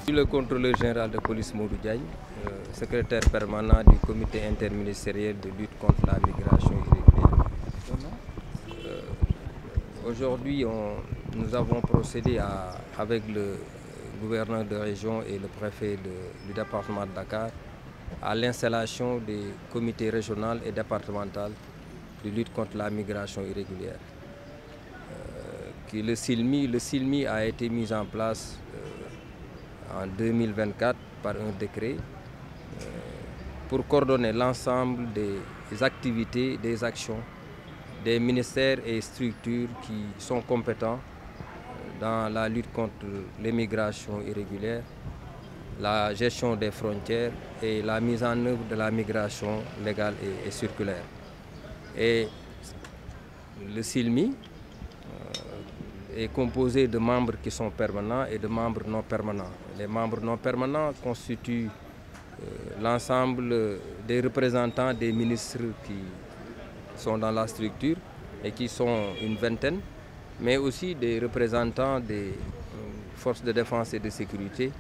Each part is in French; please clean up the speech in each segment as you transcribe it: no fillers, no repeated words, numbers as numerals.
Je suis le contrôleur général de police Modou Diagne, secrétaire permanent du comité interministériel de lutte contre la migration irrégulière. Aujourd'hui, nous avons procédé avec le gouverneur de région et le préfet du département de Dakar à l'installation des comités régionaux et départementaux de lutte contre la migration irrégulière. Le CILMI a été mis en place en 2024 par un décret pour coordonner l'ensemble des activités, des actions des ministères et structures qui sont compétents dans la lutte contre l'immigration irrégulière, la gestion des frontières et la mise en œuvre de la migration légale et circulaire. Et le CILMI est composé de membres qui sont permanents et de membres non permanents. Les membres non permanents constituent l'ensemble des représentants des ministres qui sont dans la structure et qui sont une vingtaine, mais aussi des représentants des forces de défense et de sécurité,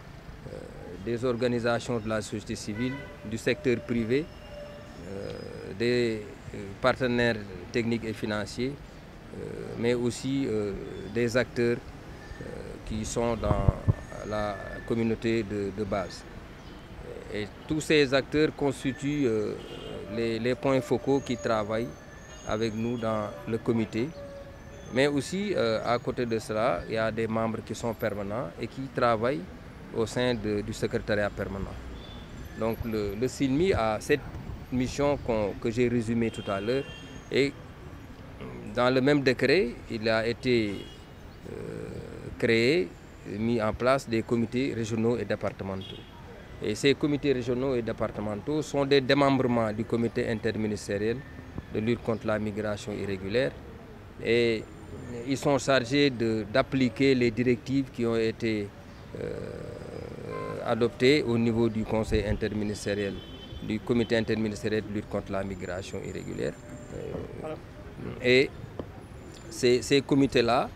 des organisations de la société civile, du secteur privé, des partenaires techniques et financiers, mais aussi des acteurs qui sont dans la communauté de base. Et tous ces acteurs constituent les points focaux qui travaillent avec nous dans le comité. Mais aussi, à côté de cela, il y a des membres qui sont permanents et qui travaillent au sein du secrétariat permanent. Donc le CILMI a cette mission que j'ai résumée tout à l'heure. Et dans le même décret, il a été mis en place des comités régionaux et départementaux. Et ces comités régionaux et départementaux sont des démembrements du comité interministériel de lutte contre la migration irrégulière. Et ils sont chargés d'appliquer les directives qui ont été adoptées au niveau du conseil interministériel, du comité interministériel de lutte contre la migration irrégulière. Et ces comités-là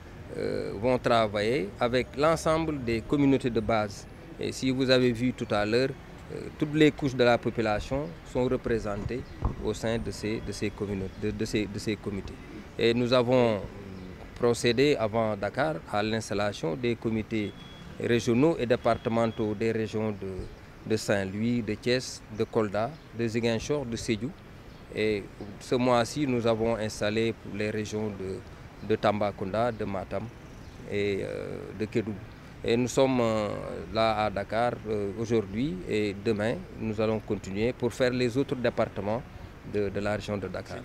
vont travailler avec l'ensemble des communautés de base. Et si vous avez vu tout à l'heure, toutes les couches de la population sont représentées au sein de ces comités. Et nous avons procédé avant Dakar à l'installation des comités régionaux et départementaux des régions de Saint-Louis, de Thiès, de Kolda, de Ziguinchor, de Sédhiou. Et ce mois-ci, nous avons installé pour les régions de Tambacounda, de Matam et de Kédougou. Et nous sommes là à Dakar aujourd'hui et demain, nous allons continuer pour faire les autres départements de la région de Dakar.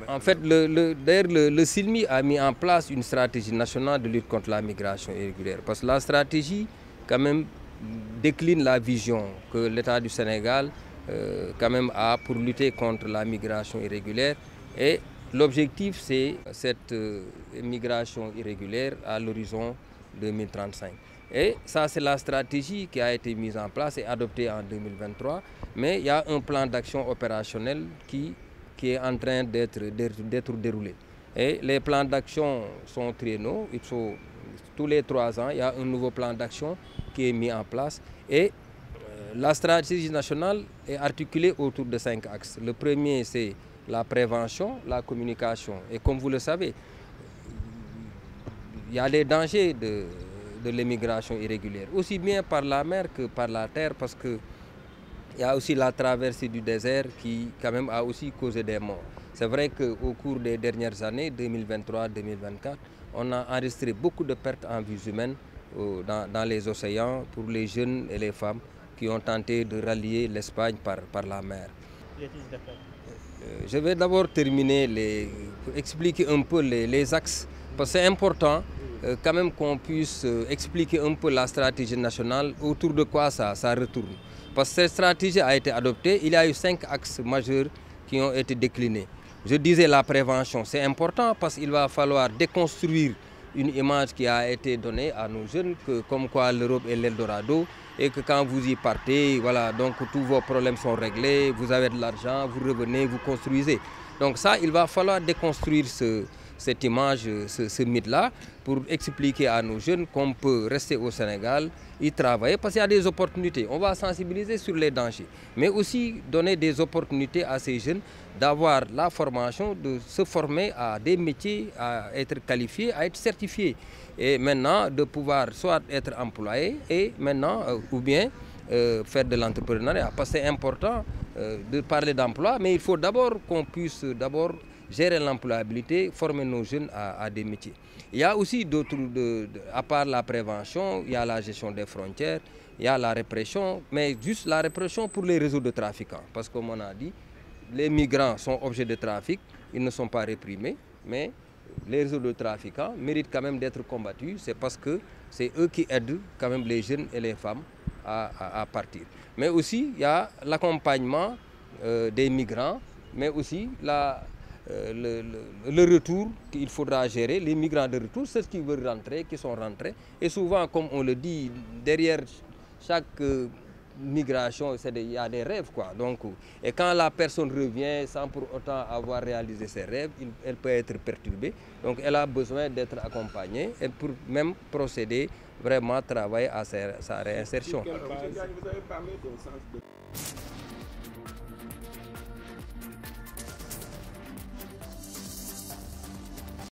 En fait, le CILMI a mis en place une stratégie nationale de lutte contre la migration irrégulière. Parce que la stratégie, quand même, décline la vision que l'État du Sénégal quand même a pour lutter contre la migration irrégulière. Et l'objectif, c'est cette migration irrégulière à l'horizon 2035. Et ça, c'est la stratégie qui a été mise en place et adoptée en 2023. Mais il y a un plan d'action opérationnel qui est en train d'être déroulé. Et les plans d'action sont triennaux. Tous les 3 ans, il y a un nouveau plan d'action qui est mis en place. Et la stratégie nationale est articulée autour de 5 axes. Le premier, c'est la prévention, la communication. Et comme vous le savez, il y a des dangers de l'immigration irrégulière, aussi bien par la mer que par la terre, parce qu'il y a aussi la traversée du désert qui quand même a aussi causé des morts. C'est vrai qu'au cours des dernières années, 2023-2024, on a enregistré beaucoup de pertes en vies humaines dans les océans pour les jeunes et les femmes qui ont tenté de rallier l'Espagne par la mer. Je vais d'abord terminer pour expliquer un peu les axes, parce que c'est important quand même qu'on puisse expliquer un peu la stratégie nationale, autour de quoi ça retourne. Parce que cette stratégie a été adoptée, il y a eu 5 axes majeurs qui ont été déclinés. Je disais la prévention, c'est important parce qu'il va falloir déconstruire une image qui a été donnée à nos jeunes, comme quoi l'Europe est l'Eldorado, et que quand vous y partez, voilà, donc tous vos problèmes sont réglés, vous avez de l'argent, vous revenez, vous construisez. Donc ça, il va falloir déconstruire cette image, ce mythe-là, pour expliquer à nos jeunes qu'on peut rester au Sénégal, y travailler, parce qu'il y a des opportunités. On va sensibiliser sur les dangers, mais aussi donner des opportunités à ces jeunes d'avoir la formation, de se former à des métiers, à être qualifiés, à être certifiés. Et maintenant, de pouvoir soit être employé et maintenant, ou bien faire de l'entrepreneuriat. Parce que c'est important de parler d'emploi, mais il faut d'abord qu'on puisse gérer l'employabilité, former nos jeunes à des métiers. Il y a aussi d'autres, à part la prévention, il y a la gestion des frontières, il y a la répression, mais juste la répression pour les réseaux de trafiquants. Parce que comme on a dit, les migrants sont objets de trafic, ils ne sont pas réprimés, mais les réseaux de trafiquants méritent quand même d'être combattus. C'est parce que c'est eux qui aident quand même les jeunes et les femmes à partir. Mais aussi, il y a l'accompagnement des migrants, mais aussi le retour qu'il faudra gérer, les migrants de retour, ceux qui veulent rentrer, qui sont rentrés. Et souvent, comme on le dit, derrière chaque migration, il y a des rêves, quoi. Donc, et quand la personne revient sans pour autant avoir réalisé ses rêves, elle peut être perturbée. Donc elle a besoin d'être accompagnée et pour même procéder vraiment travailler à sa réinsertion.